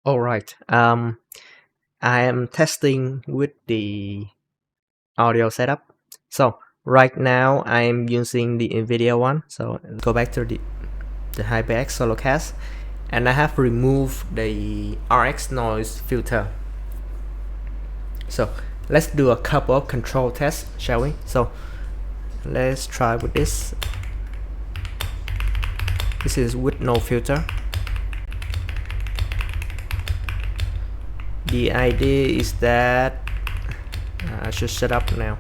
All right. I am testing with the audio setup. So right now I am using the NVIDIA one. So go back to the HyperX solo cast, and I have removed the RX noise filter. So let's do a couple of control tests, shall we? So let's try with this. This is with no filter. The idea is that I should shut up now.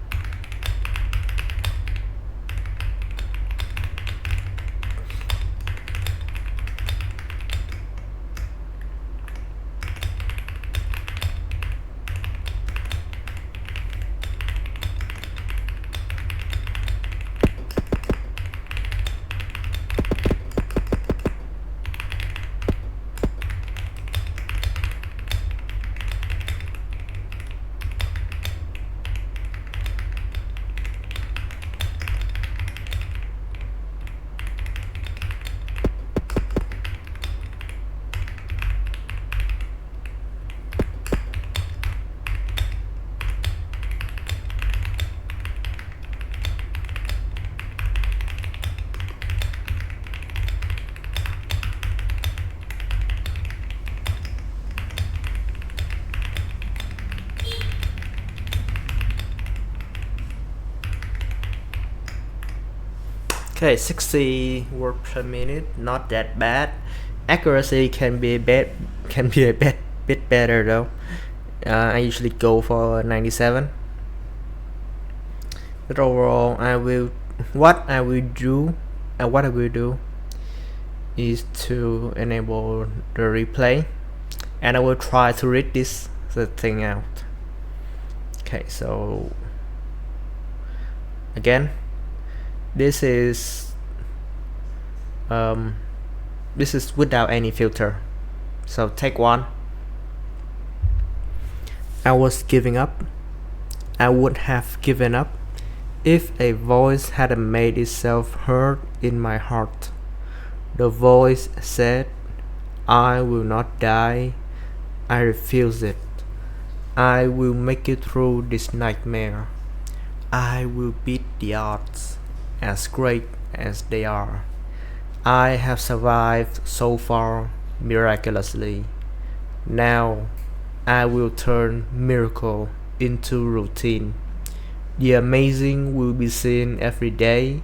Okay, 60 word per minute, not that bad. Accuracy can be a bit better though. I usually go for 97. But overall, what I will do is to enable the replay, and I will try to read the thing out. Okay, so again, this is without any filter. So take one. I was giving up. I would have given up if a voice hadn't made itself heard in my heart. The voice said, I will not die. I refuse it. I will make it through this nightmare. I will beat the odds, as great as they are. I have survived so far miraculously. Now I will turn miracle into routine. The amazing will be seen every day.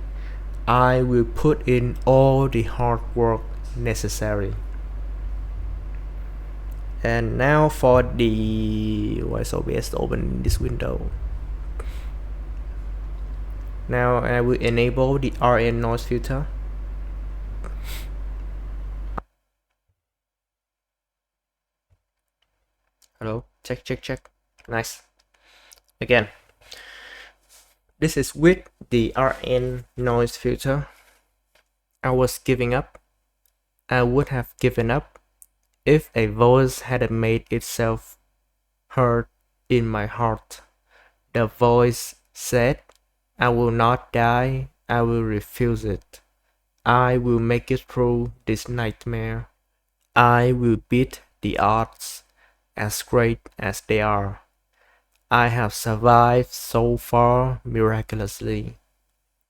I will put in all the hard work necessary. And now for the why is OBS open in this window? Now I will enable the RN noise filter. Hello, check. Nice. Again, this is with the RN noise filter. I was giving up. I would have given up if a voice hadn't made itself heard in my heart. The voice said, I will not die. I will refuse it. I will make it through this nightmare. I will beat the odds, as great as they are. I have survived so far miraculously.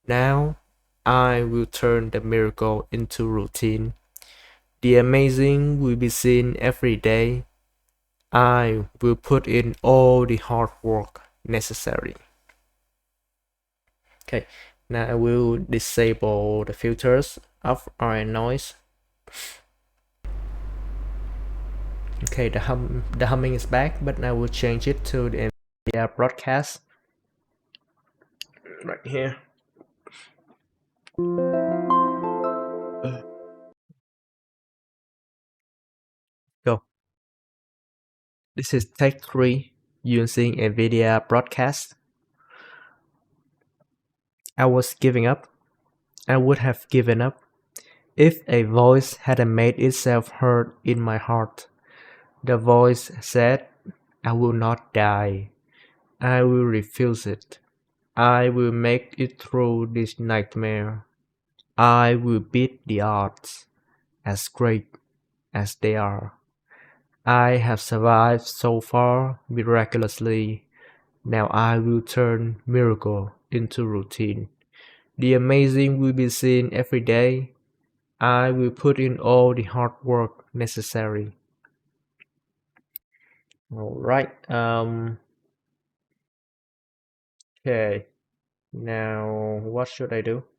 Now I will turn the miracle into routine. The amazing will be seen every day. I will put in all the hard work necessary. Okay, now I will disable the filters of RN noise. Okay, the humming is back, but I will change it to the NVIDIA broadcast right here. Go. This is take 3 using NVIDIA broadcast. I was giving up. I would have given up if a voice hadn't made itself heard in my heart. The voice said, I will not die. I will refuse it. I will make it through this nightmare. I will beat the odds, as great as they are. I have survived so far miraculously. Now I will turn miracle into routine. The amazing will be seen every day. I will put in all the hard work necessary. All right. Okay. Now what should I do?